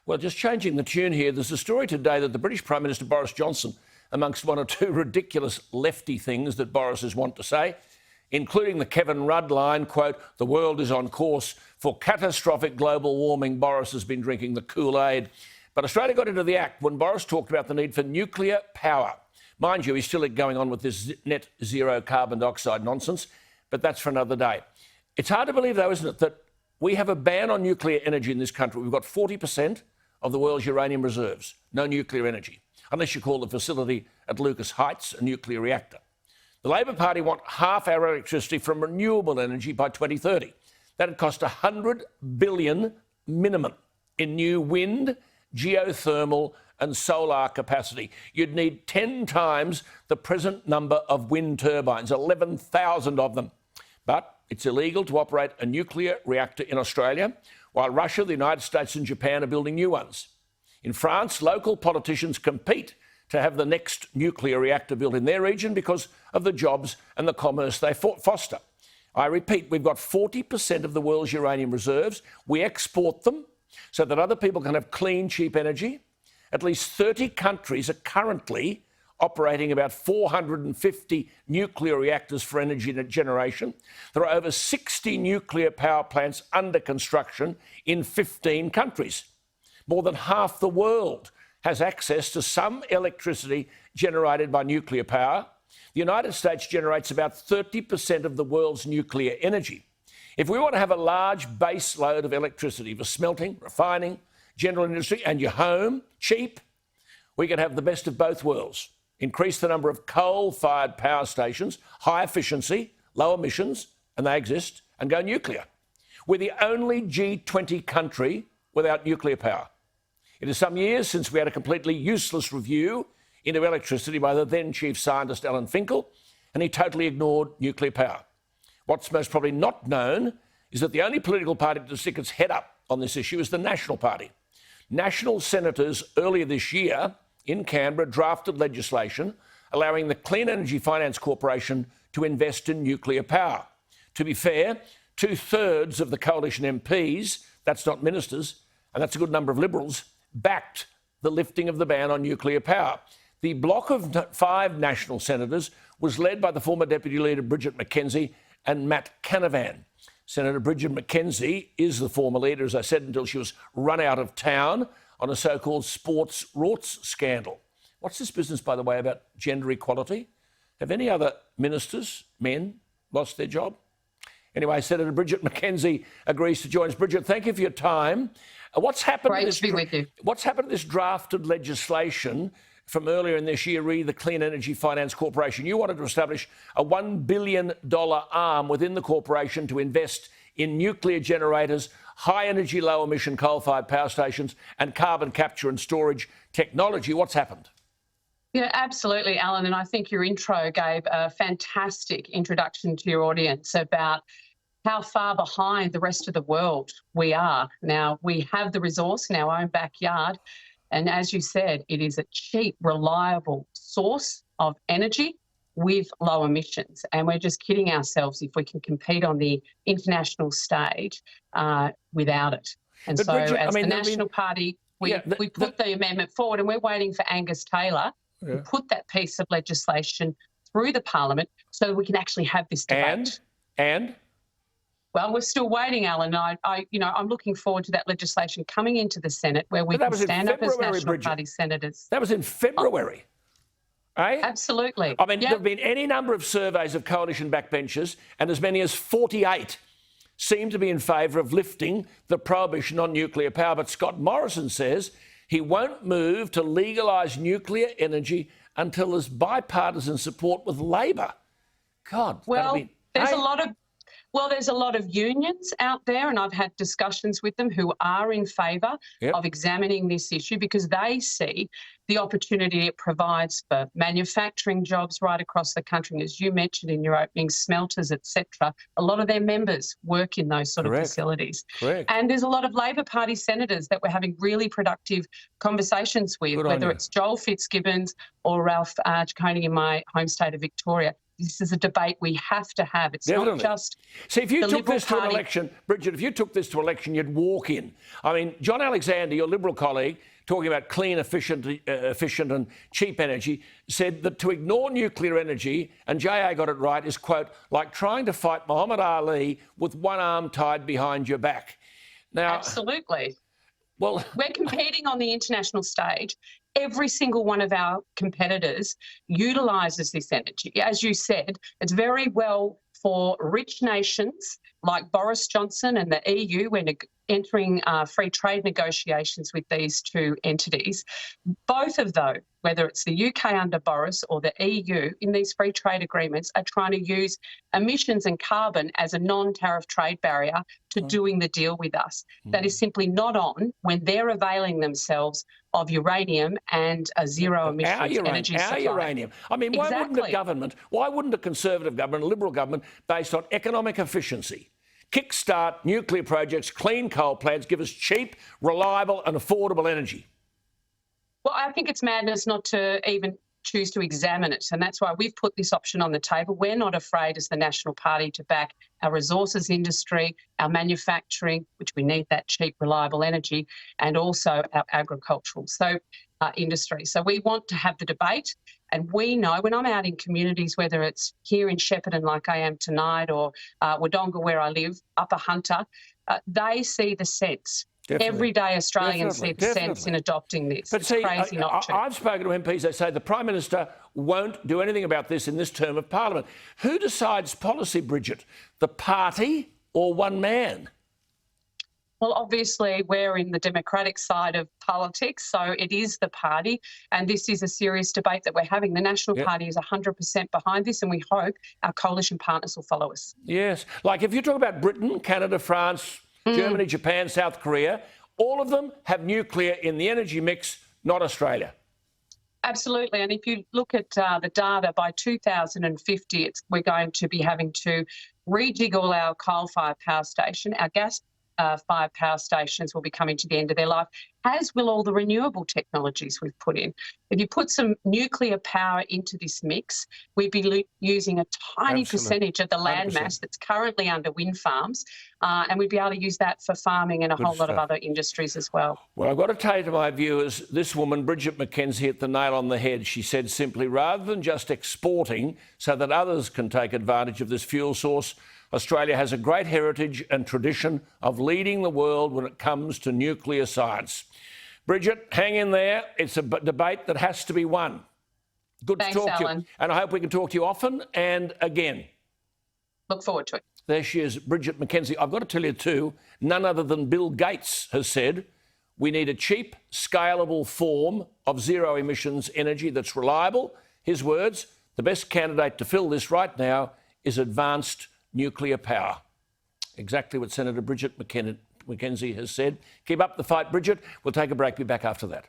Well, just changing the tune here, there's a story today that the British Prime Minister Boris Johnson, amongst one or two ridiculous lefty things that Boris's want to say, including the Kevin Rudd line, quote, "The world is on course for catastrophic global warming. Boris has been drinking the Kool-Aid." But Australia got into the act when Boris talked about the need for nuclear power. Mind you, he's still going on with this net zero carbon dioxide nonsense, but that's for another day. It's hard to believe, though, isn't it, that we have a ban on nuclear energy in this country. We've got 40% of the world's uranium reserves, no nuclear energy, unless you call the facility at Lucas Heights a nuclear reactor. The Labor Party want half our electricity from renewable energy by 2030. That'd cost $100 billion minimum in new wind, geothermal and solar capacity. You'd need 10 times the present number of wind turbines, 11,000 of them. But it's illegal to operate a nuclear reactor in Australia, while Russia, the United States and Japan are building new ones. In France, local politicians compete to have the next nuclear reactor built in their region because of the jobs and the commerce they foster. I repeat, we've got 40% of the world's uranium reserves. We export them so that other people can have clean, cheap energy. At least 30 countries are currently operating about 450 nuclear reactors for energy generation. There are over 60 nuclear power plants under construction in 15 countries. More than half the world has access to some electricity generated by nuclear power. The United States generates about 30% of the world's nuclear energy. If we want to have a large base load of electricity for smelting, refining, general industry and your home, cheap, we can have the best of both worlds. Increase the number of coal-fired power stations, high efficiency, low emissions, and they exist, and go nuclear. We're the only G20 country without nuclear power. It is some years since we had a completely useless review into electricity by the then Chief Scientist Alan Finkel, and he totally ignored nuclear power. What's most probably not known is that the only political party to stick its head up on this issue is the National Party. National senators earlier this year in Canberra drafted legislation allowing the Clean Energy Finance Corporation to invest in nuclear power. To be fair, 2/3 of the coalition MPs, that's not ministers, and that's a good number of Liberals, backed the lifting of the ban on nuclear power. The bloc of 5 national senators was led by the former Deputy Leader Bridget McKenzie and Matt Canavan. Senator Bridget McKenzie is the former leader, as I said, until she was run out of town on a so-called sports rorts scandal. What's this business, by the way, about gender equality? Have any other ministers, men, lost their job? Anyway, Senator Bridget McKenzie agrees to join us. Bridget, thank you for your time. What's happened Great to be with you. What's happened to this drafted legislation from earlier in this year, re the Clean Energy Finance Corporation? You wanted to establish a $1 billion arm within the corporation to invest in nuclear generators, high energy, low emission coal-fired power stations and carbon capture and storage technology. What's happened? Yeah, absolutely, Alan. And I think your intro gave a fantastic introduction to your audience about how far behind the rest of the world we are. Now, we have the resource in our own backyard. And as you said, it is a cheap, reliable source of energy with low emissions. And we're just kidding ourselves if we can compete on the international stage without it. And but so Bridget, as the National Party, we put the amendment forward and we're waiting for Angus Taylor to put that piece of legislation through the Parliament so that we can actually have this debate. And? Well, we're still waiting, Alan. I'm looking forward to that legislation coming into the Senate where we can stand up as National Party senators. That was in February. Eh? Absolutely. I mean, there have been any number of surveys of coalition backbenchers, and as many as 48 seem to be in favour of lifting the prohibition on nuclear power. But Scott Morrison says he won't move to legalise nuclear energy until there's bipartisan support with Labor. God, well, there's a lot of unions out there, and I've had discussions with them who are in favour of examining this issue because they see the opportunity it provides for manufacturing jobs right across the country. As you mentioned in your opening, smelters, etc. A lot of their members work in those sort of facilities. And there's a lot of Labor Party senators that we're having really productive conversations with, whether it's Joel Fitzgibbons or Ralph Ciccone in my home state of Victoria. this is a debate we have to have. It's Definitely. not just See, if you the took Liberal this to an Party. election, Bridget, if you took this to election, you'd walk in. I mean, John Alexander, your Liberal colleague, talking about clean, efficient and cheap energy, said that to ignore nuclear energy, and JA got it right, is, quote, like trying to fight Muhammad Ali with one arm tied behind your back. Now, Absolutely. well, We're competing on the international stage. Every single one of our competitors utilises this energy. As you said, it's very well for rich nations like Boris Johnson and the EU. We're entering free trade negotiations with these two entities. Both of those, whether it's the UK under Boris or the EU, in these free trade agreements are trying to use emissions and carbon as a non-tariff trade barrier to doing the deal with us. That is simply not on when they're availing themselves of uranium and a zero emissions energy supply. Uranium. I mean, why wouldn't a Exactly. government, why wouldn't a Conservative government, a Liberal government, based on economic efficiency, kickstart nuclear projects, clean coal plants, give us cheap, reliable and affordable energy? Well, I think it's madness not to even choose to examine it. And that's why we've put this option on the table. We're not afraid as the National Party to back our resources industry, our manufacturing, which we need that cheap, reliable energy, and also our agricultural industry. So we want to have the debate. And we know when I'm out in communities, whether it's here in Shepparton like I am tonight or Wodonga where I live, Upper Hunter, they see the sense. Definitely. Everyday Australians see the sense in adopting this. But it's see, crazy not to. I've spoken to MPs, they say the Prime Minister won't do anything about this in this term of Parliament. Who decides policy, Bridget? The party or one man? Well, obviously, we're in the democratic side of politics, so it is the party, and this is a serious debate that we're having. The National Party is 100% behind this, and we hope our coalition partners will follow us. Yes. Like if you talk about Britain, Canada, France, Germany, Japan, South Korea, all of them have nuclear in the energy mix, not Australia. Absolutely. And if you look at the data, by 2050, we're going to be having to rejig all our coal-fired power station. Our gas-fired power stations will be coming to the end of their life, as will all the renewable technologies we've put in. If you put some nuclear power into this mix, we'd be using a tiny percentage of the land mass that's currently under wind farms, and we'd be able to use that for farming and a whole lot of other industries as well. Well, I've got to tell you to my viewers, this woman, Bridget McKenzie, hit the nail on the head. She said simply, rather than just exporting so that others can take advantage of this fuel source, Australia has a great heritage and tradition of leading the world when it comes to nuclear science. Bridget, hang in there. It's a debate that has to be won. Good Thanks, to talk Alan. to you. And I hope we can talk to you often and again. Look forward to it. There she is, Bridget McKenzie. I've got to tell you too, none other than Bill Gates has said we need a cheap, scalable form of zero emissions energy that's reliable. His words, the best candidate to fill this right now is advanced nuclear power. Exactly what Senator Bridget McKenzie has said. Keep up the fight, Bridget. We'll take a break. Be back after that.